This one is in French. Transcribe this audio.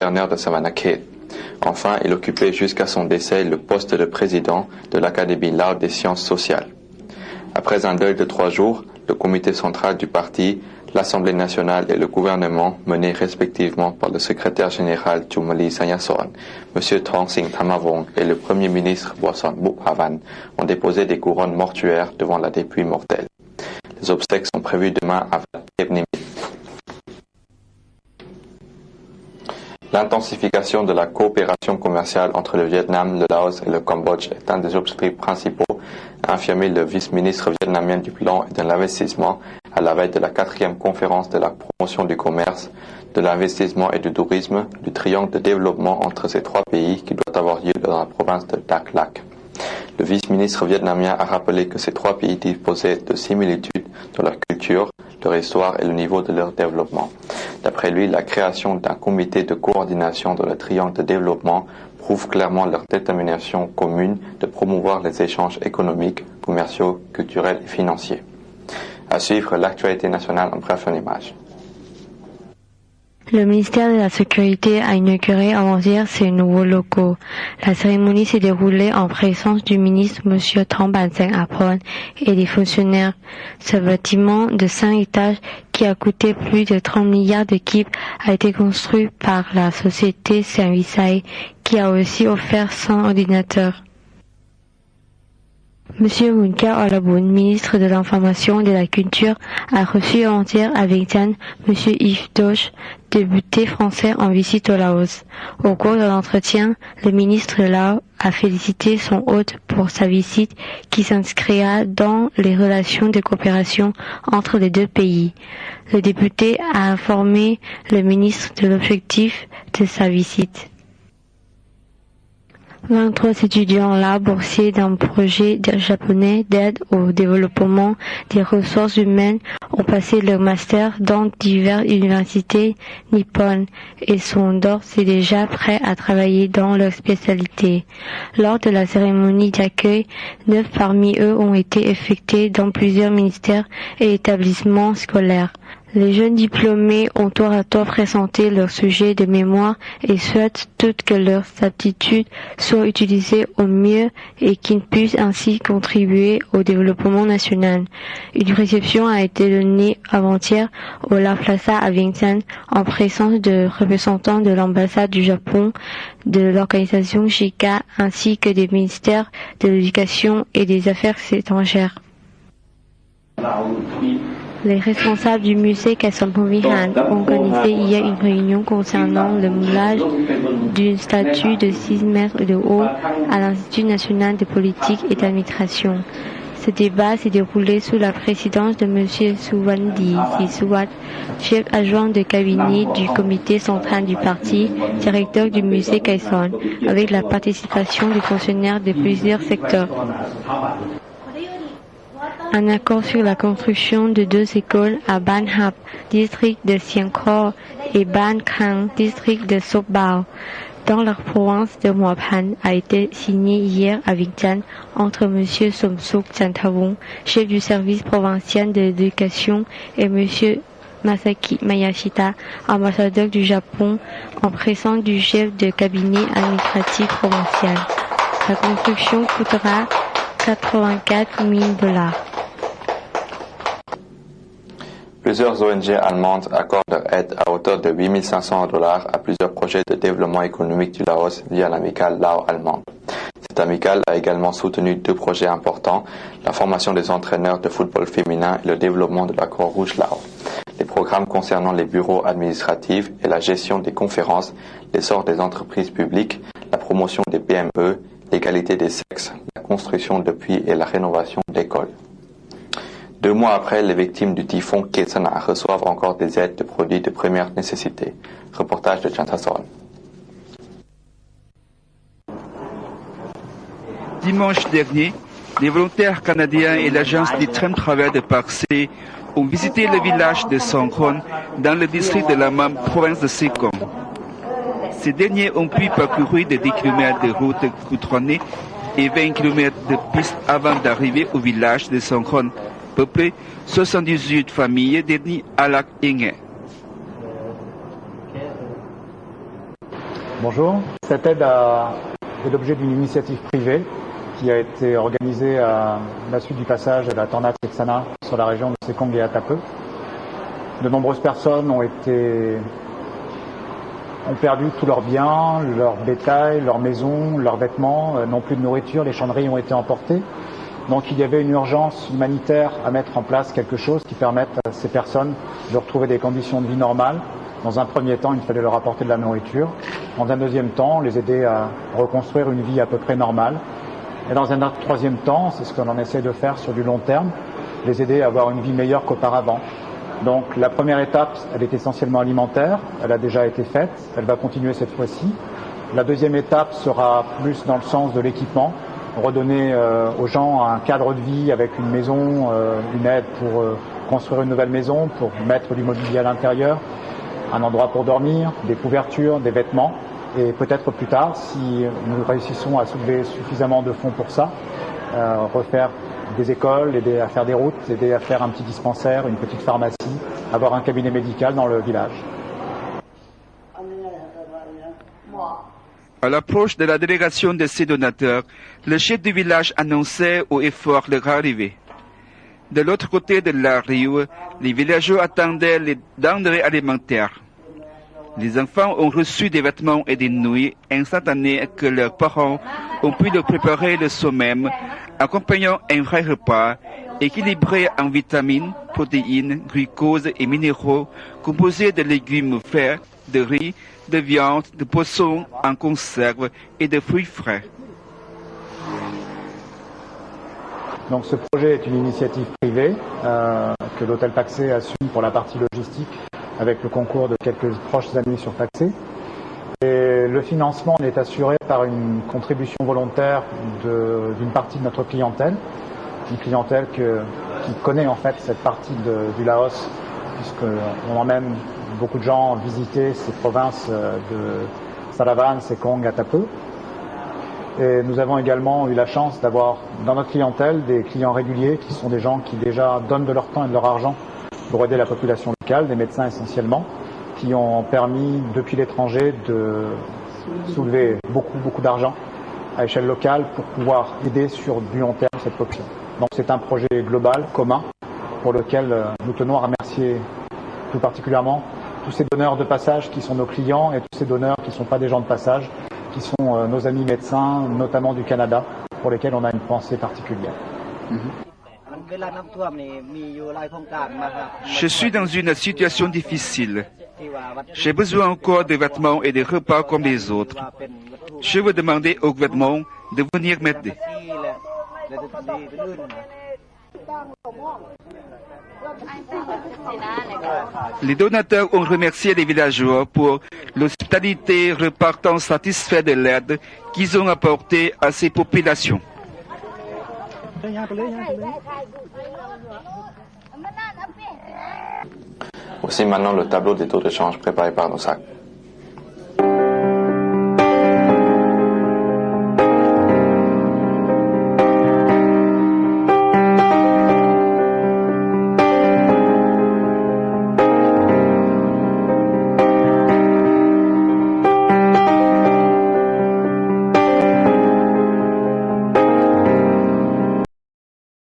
gouverneur de Savanakhet. Enfin, il occupait jusqu'à son décès le poste de président de l'Académie Lao des sciences sociales. Après un deuil de 3 jours, le comité central du parti, l'Assemblée nationale et le gouvernement, menés respectivement par le secrétaire général Chumali Sanyasorn, M. Thong Sing Thamavong et le premier ministre Boisson Bukhavan, ont déposé des couronnes mortuaires devant la dépouille mortelle. Les obsèques sont prévues demain à Vietnam. L'intensification de la coopération commerciale entre le Vietnam, le Laos et le Cambodge est un des objectifs principaux, a affirmé le vice-ministre vietnamien du Plan et de l'Investissement à la veille de la 4e conférence de la promotion du commerce, de l'investissement et du tourisme, du triangle de développement entre ces 3 pays qui doit avoir lieu dans la province de Dak Lak. Le vice-ministre vietnamien a rappelé que ces 3 pays disposaient de similitudes dans leur culture, leur histoire et le niveau de leur développement. D'après lui, la création d'un comité de coordination dans le triangle de développement prouve clairement leur détermination commune de promouvoir les échanges économiques, commerciaux, culturels et financiers. À suivre l'actualité nationale en bref en images. Le ministère de la Sécurité a inauguré avant-hier ses nouveaux locaux. La cérémonie s'est déroulée en présence du ministre M. Thong Ban Seng Apron et des fonctionnaires. Ce bâtiment de 5 étages qui a coûté plus de 30 milliards de kip a été construit par la société Servicei qui a aussi offert 100 ordinateurs. Monsieur Munka Olaboun, ministre de l'Information et de la Culture, a reçu avant-hier à Vientiane Monsieur Yves Doche, député français en visite au Laos. Au cours de l'entretien, le ministre Lao a félicité son hôte pour sa visite qui s'inscrira dans les relations de coopération entre les 2 pays. Le député a informé le ministre de l'objectif de sa visite. 23 étudiants là boursiers d'un projet japonais d'aide au développement des ressources humaines ont passé leur master dans diverses universités nippones et sont d'ores et déjà prêts à travailler dans leur spécialité. Lors de la cérémonie d'accueil, 9 parmi eux ont été affectés dans plusieurs ministères et établissements scolaires. Les jeunes diplômés ont tour à tour présenté leur sujet de mémoire et souhaitent toutes que leurs aptitudes soient utilisées au mieux et qu'ils puissent ainsi contribuer au développement national. Une réception a été donnée avant-hier au La Plaza à Vientiane en présence de représentants de l'ambassade du Japon, de l'organisation JICA ainsi que des ministères de l'Éducation et des Affaires étrangères. Les responsables du musée Kasampovihan ont organisé hier une réunion concernant le moulage d'une statue de 6 mètres de haut à l'Institut national de politique et d'administration. Ce débat s'est déroulé sous la présidence de M. Suwandi Sisuwat, chef adjoint de cabinet du comité central du parti, directeur du musée Kaison, avec la participation des fonctionnaires de plusieurs secteurs. Un accord sur la construction de 2 écoles à Ban Hap, district de Siang Khor, et Ban Khang, district de Sok Bao, dans la province de Mua Phan, a été signé hier à Vientiane entre M. Somsuk Chantavong, chef du service provincial de l'éducation, et M. Masaki Mayashita, ambassadeur du Japon, en présence du chef de cabinet administratif provincial. La construction coûtera 84 000 $. Plusieurs ONG allemandes accordent leur aide à hauteur de 8 500 $ à plusieurs projets de développement économique du Laos via l'amicale Lao-allemande. Cette amicale a également soutenu 2 projets importants, la formation des entraîneurs de football féminin et le développement de la Croix-Rouge Lao. Les programmes concernant les bureaux administratifs et la gestion des conférences, l'essor des entreprises publiques, la promotion des PME, l'égalité des sexes, la construction de puits et la rénovation d'écoles. 2 mois après, les victimes du typhon Ketsana reçoivent encore des aides de produits de première nécessité. Reportage de Chantason. Dimanche dernier, les volontaires canadiens et l'agence d'extrême travail de Parc-C ont visité le village de Songkhon dans le district de la même province de Sekong. Ces derniers ont pu parcourir des 10 km de route goudronnée et 20 km de piste avant d'arriver au village de Songkhon, peuplé 78 familles dédiées à lac Inge. Bonjour. Cette aide est l'objet d'une initiative privée qui a été organisée à la suite du passage de la tornade Texana sur la région de Sekong et Atape. De nombreuses personnes ont perdu tous leurs biens, leur bétail, leurs maisons, leurs vêtements, non plus de nourriture, les chanderies ont été emportées. Donc il y avait une urgence humanitaire à mettre en place quelque chose qui permette à ces personnes de retrouver des conditions de vie normales. Dans un premier temps, il fallait leur apporter de la nourriture. Dans un deuxième temps, les aider à reconstruire une vie à peu près normale. Et dans un troisième temps, c'est ce qu'on en essaie de faire sur du long terme, les aider à avoir une vie meilleure qu'auparavant. Donc la première étape, elle est essentiellement alimentaire, elle a déjà été faite, elle va continuer cette fois-ci. La deuxième étape sera plus dans le sens de l'équipement, redonner aux gens un cadre de vie avec une maison, une aide pour construire une nouvelle maison, pour mettre du mobilier à l'intérieur, un endroit pour dormir, des couvertures, des vêtements. Et peut-être plus tard, si nous réussissons à soulever suffisamment de fonds pour ça, refaire des écoles, aider à faire des routes, aider à faire un petit dispensaire, une petite pharmacie, avoir un cabinet médical dans le village. À l'approche de la délégation de ces donateurs, le chef du village annonçait au effort leur arrivée. De l'autre côté de la rive, les villageois attendaient les denrées alimentaires. Les enfants ont reçu des vêtements et des nouilles instantanées que leurs parents ont pu leur préparer le soir même, accompagnant un vrai repas équilibré en vitamines, protéines, glucose et minéraux composés de légumes verts, de riz, de viande, de poissons en conserve et de fruits frais. Donc ce projet est une initiative privée que l'hôtel Paxé assume pour la partie logistique avec le concours de quelques proches amis sur Paxé. Et le financement est assuré par une contribution volontaire d'une partie de notre clientèle, une clientèle qui connaît en fait cette partie du Laos, puisqu'on emmène beaucoup de gens visiter ces provinces de Salavan, Sekong, Atape. Et nous avons également eu la chance d'avoir dans notre clientèle des clients réguliers qui sont des gens qui déjà donnent de leur temps et de leur argent pour aider la population locale, des médecins essentiellement, qui ont permis depuis l'étranger de soulever beaucoup d'argent à échelle locale pour pouvoir aider sur du long terme cette population. Donc c'est un projet global, commun, pour lequel nous tenons à remercier tout particulièrement tous ces donneurs de passage qui sont nos clients et tous ces donneurs qui ne sont pas des gens de passage, qui sont nos amis médecins, notamment du Canada, pour lesquels on a une pensée particulière. Je suis dans une situation difficile. J'ai besoin encore de vêtements et de repas comme les autres. Je veux demander au gouvernement de venir m'aider. Les donateurs ont remercié les villageois pour l'hospitalité, repartant satisfaits de l'aide qu'ils ont apportée à ces populations. Voici maintenant le tableau des taux de change préparé par nos sacs.